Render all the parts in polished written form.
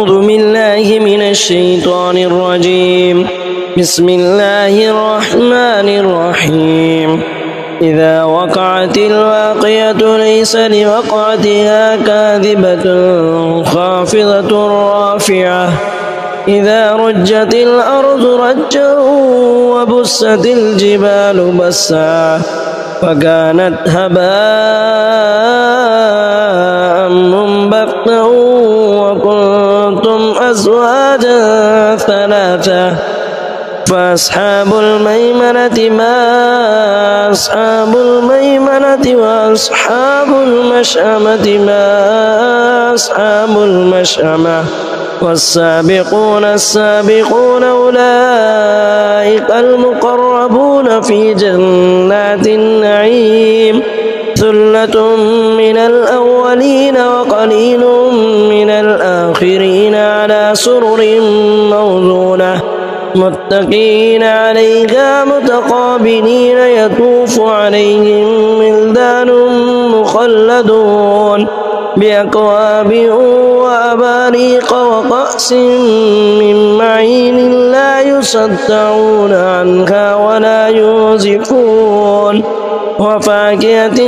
أعوذ بالله من الشيطان الرجيم. بسم الله الرحمن الرحيم. إذا وقعت الواقعة ليس لوقعتها كاذبة خافضة رافعة إذا رجت الأرض رجا وبست الجبال بسا فكانت هباء منبثا وكنتم أزواجا ثلاثة فأصحاب الميمنة ما أصحاب الميمنة وأصحاب المشأمة ما أصحاب المشأمة والسابقون السابقون أولئك المقربون في جنات النعيم ثلة من الأولين وقليل من الآخرين على سرر موضونة متكئين عليها متقابلين يطوف عليهم ولدان مخلدون بأكواب وأباريق وكأس من معين لا يصدعون عنها ولا ينزفون وفاكهة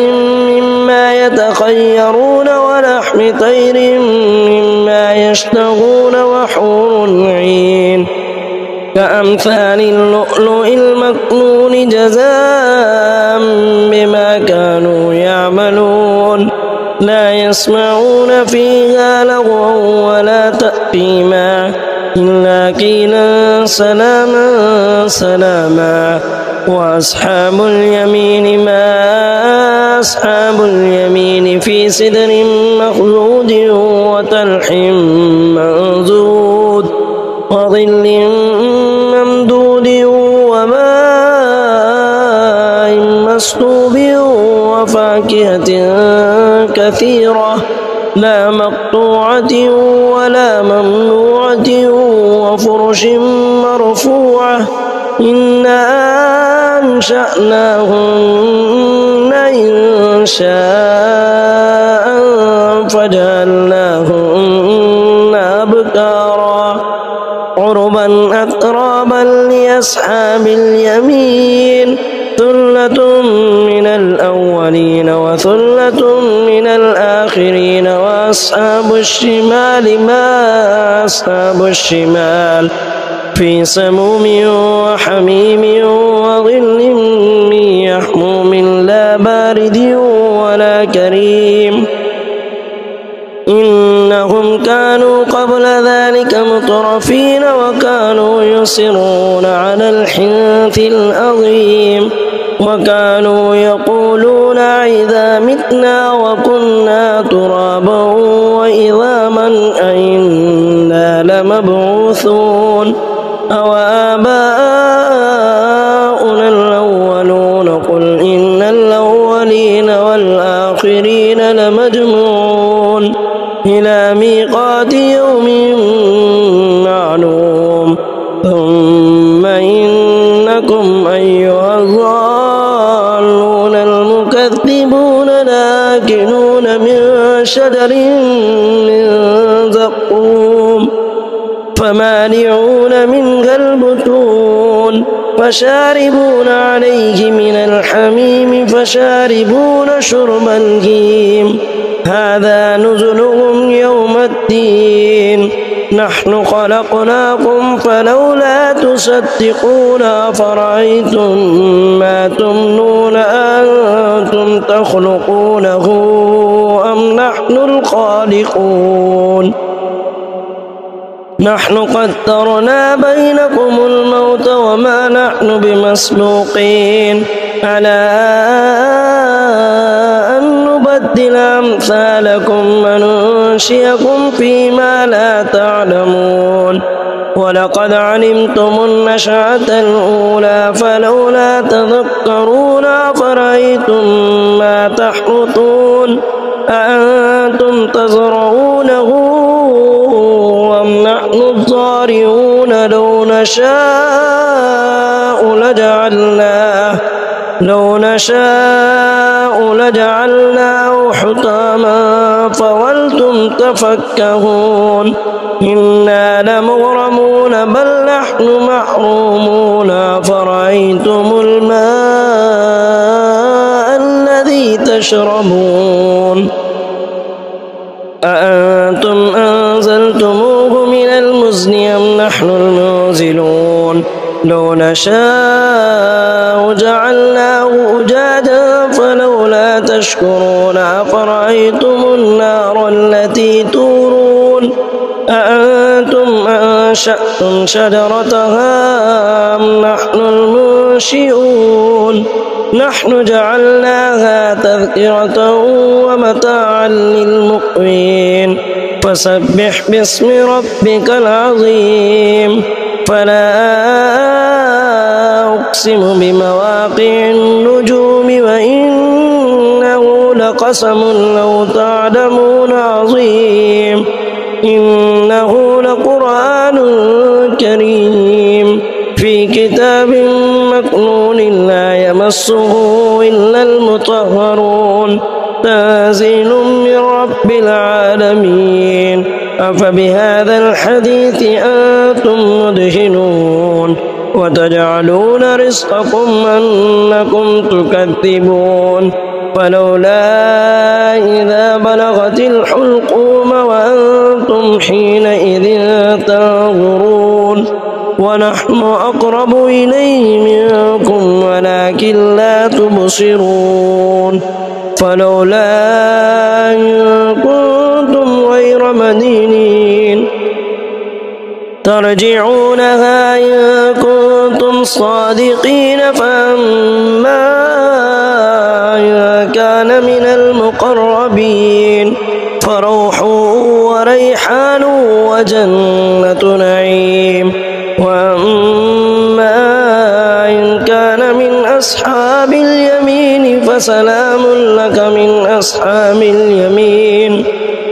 مما يتخيرون ولحم طير مما يشتهون وحور عين كأمثال اللؤلؤ المكنون جزاء بما كانوا يعملون لا يسمعون فيها لغوا ولا تأثيما إلا قيلا سلاما سلاما وأصحاب اليمين ما أصحاب اليمين في سدر مخضود وطلح منضود وظل ممدود وماء مسكوب وفاكهة كثيرة لا مقطوعة ولا ممنوعة وفرش مرفوعة إنا أنشأناهن إنشاء فجعلناهن أبكارا عربا أترابا لأصحاب اليمين ثلة من الأولين وثلة من الآخرين وأصحاب الشمال ما أصحاب الشمال في سموم وحميم وظل من يحموم لا بارد ولا كريم إنهم كانوا قبل ذلك مترفين وكانوا يصرون على الحنث العظيم وكانوا يقولون إذا متنا وكنا ترابا وعظاما أئنا لمبعوثون أو آباؤنا الأولون قل إن الأولين والآخرين لمجموعون إلى ميقات يوم معلوم ثم إنكم أيها الضالون المكذبون لآكلون من شجر من زقوم فمالئون منها البطون فشاربون عليه من الحميم فشاربون شرب الهيم هذا نزلهم يوم الدين نحن خلقناكم فلولا تصدقون أفرأيتم ما تمنون أنتم تخلقونه أم نحن الخالقون نحن قدرنا بينكم الموت وما نحن بمسبوقين على أن نبدل أمثالكم وننشئكم فيما لا تعلمون ولقد علمتم النشأة الأولى فلولا تذكرون أفرأيتم ما تحرثون أأنتم تزرعونه أم نحن الزارعون لو نشاء لجعلناه حطاما فولتم يتفكهون إنا لمغرمون بل نحن محرومون أفرأيتم الماء الذي تشربون أأنتم أنزلتموه من المزن أم نحن المنزلون لو نشاء جعلناه أجاجا فلولا تشكرون أفرأيتم النار التي تورون أأنتم أنشأتم شجرتها أم نحن المنشئون نحن جعلناها تذكرة ومتاعا للمقوين فسبح باسم ربك العظيم فلا أقسم بمواقع النجوم وإنه لقسم لو تعلمون عظيم إنه لقرآن كريم في كتاب مكنون لا يمسه إلا المطهرون تنزيل من رب العالمين أفبهذا الحديث أنتم مدهنون وتجعلون رزقكم أنكم تكذبون فلولا إذا بلغت الحلقوم وأنتم حينئذ تنظرون ونحن أقرب إليه منكم ولكن لا تبصرون فلولا إن كنتم غير مدينين ترجعونها إن كنتم صادقين فأما إن كان من المقربين فروح وريحان وجنة نعيم وأما إن كان من أصحاب اليمين فسلام لك من أصحاب اليمين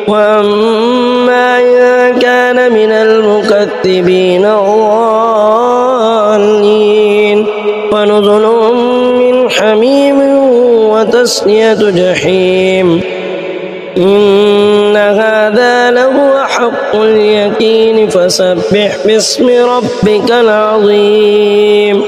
وأما إن كان من المكذبين الضالين فنزل من حميم وتسلية جحيم إن هذا لهو حق اليقين فسبح باسم ربك العظيم